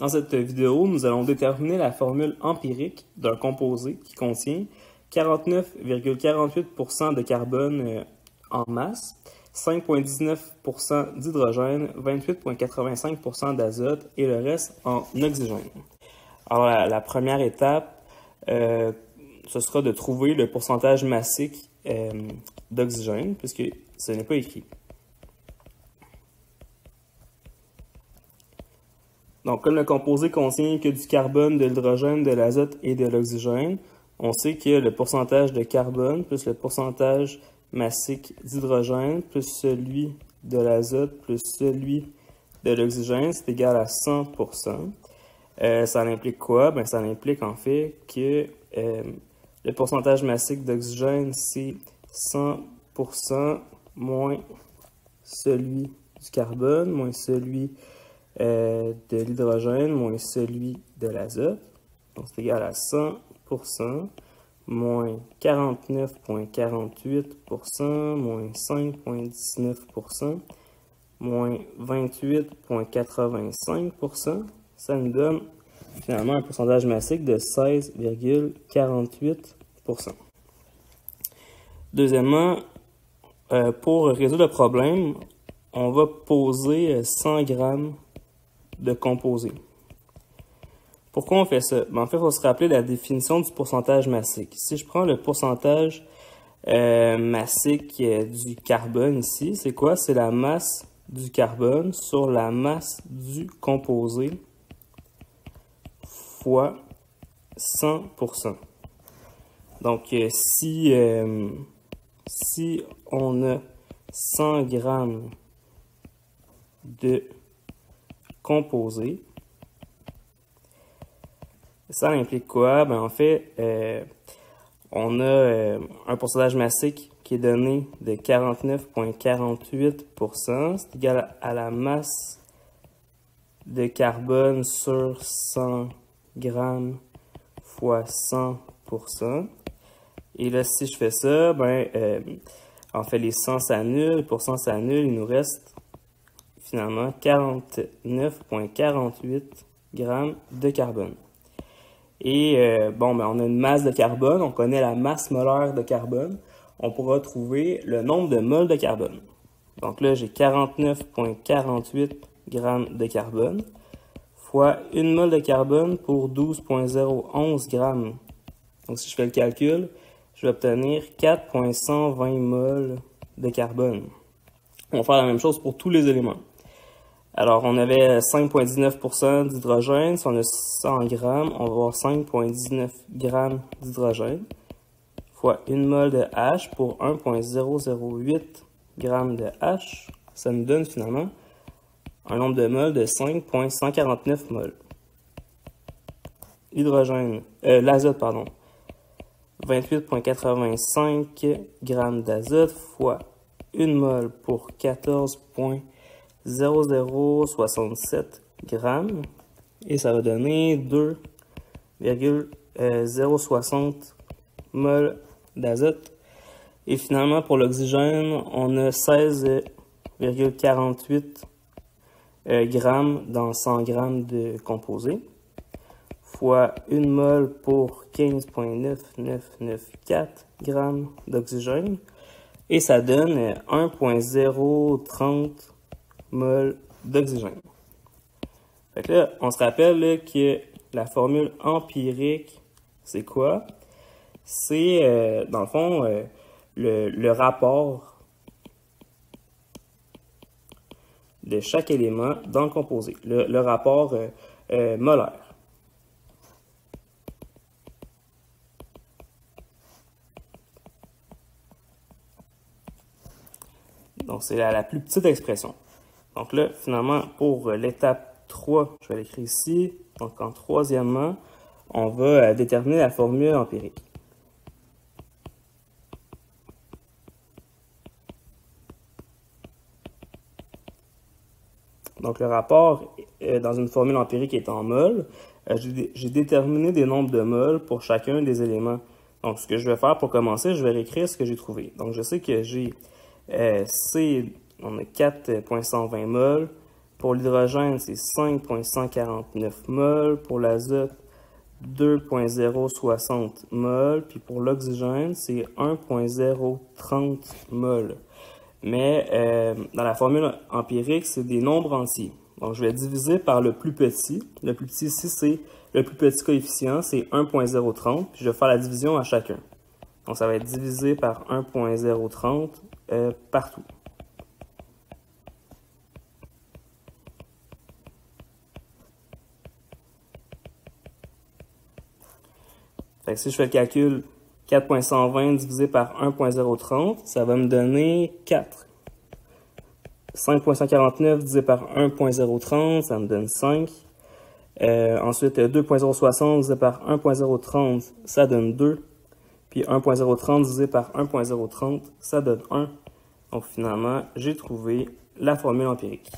Dans cette vidéo, nous allons déterminer la formule empirique d'un composé qui contient 49,48% de carbone en masse, 5,19% d'hydrogène, 28,85% d'azote et le reste en oxygène. Alors la première étape, ce sera de trouver le pourcentage massique d'oxygène, puisque ce n'est pas écrit. Donc, comme le composé contient que du carbone, de l'hydrogène, de l'azote et de l'oxygène, on sait que le pourcentage de carbone plus le pourcentage massique d'hydrogène plus celui de l'azote plus celui de l'oxygène, c'est égal à 100%. Ça implique quoi? Ben, ça implique en fait que le pourcentage massique d'oxygène, c'est 100% moins celui du carbone, moins celui de l'hydrogène, moins celui de l'azote. Donc, c'est égal à 100% moins 49,48%, moins 5,19%, moins 28,85%. Ça nous donne finalement un pourcentage massique de 16,48%. Deuxièmement, pour résoudre le problème, on va poser 100 grammes de composé. Pourquoi on fait ça? Ben, en fait, il faut se rappeler la définition du pourcentage massique. Si je prends le pourcentage massique du carbone ici, c'est quoi? C'est la masse du carbone sur la masse du composé fois 100%. Donc, si on a 100 grammes de composé, ça implique quoi? Ben, en fait, on a un pourcentage massique qui est donné de 49,48%. C'est égal à la masse de carbone sur 100 grammes fois 100%. Et là, si je fais ça, ben, en fait, les 100 s'annulent, pour 100 s'annule, il nous reste finalement 49,48 grammes de carbone. Et bon, ben, on a une masse de carbone, on connaît la masse molaire de carbone, on pourra trouver le nombre de moles de carbone. Donc là, j'ai 49,48 grammes de carbone fois une mole de carbone pour 12,011 grammes. Donc si je fais le calcul, je vais obtenir 4,120 moles de carbone. On va faire la même chose pour tous les éléments. Alors, on avait 5,19% d'hydrogène. Si on a 100 grammes, on va avoir 5,19 grammes d'hydrogène fois une mole de H pour 1,008 grammes de H. Ça nous donne finalement un nombre de moles de 5,149 moles. L'azote, pardon. 28,85 grammes d'azote fois une mole pour 14,0067 grammes. Et ça va donner 2,060 moles d'azote. Et finalement, pour l'oxygène, on a 16,48 grammes dans 100 grammes de composé, fois une mole pour 15,9994 grammes d'oxygène. Et ça donne 1,030 moles d'oxygène. Fait que là, on se rappelle là, que la formule empirique, c'est quoi? C'est, dans le fond, le rapport de chaque élément dans le composé, le rapport molaire. Donc, c'est la plus petite expression. Donc là, finalement, pour l'étape 3, je vais l'écrire ici. Donc, en troisièmement, on va déterminer la formule empirique. Donc, le rapport dans une formule empirique est en moles. J'ai déterminé des nombres de moles pour chacun des éléments. Donc, ce que je vais faire pour commencer, je vais réécrire ce que j'ai trouvé. Donc, je sais que j'ai C, on a 4,120 moles, Pour l'hydrogène, c'est 5,149 mol. Pour l'azote, 2,060 mol. Puis pour l'oxygène, c'est 1,030 mol. Mais dans la formule empirique, c'est des nombres entiers. Donc, je vais diviser par le plus petit. Le plus petit ici, c'est le plus petit coefficient, c'est 1,030. Puis je vais faire la division à chacun. Donc, ça va être divisé par 1,030 partout. Fait que si je fais le calcul, 4,120 divisé par 1,030, ça va me donner 4. 5,149 divisé par 1,030, ça me donne 5. Ensuite, 2,060 divisé par 1,030, ça donne 2. Puis 1,030 divisé par 1,030, ça donne 1. Donc finalement, j'ai trouvé la formule empirique.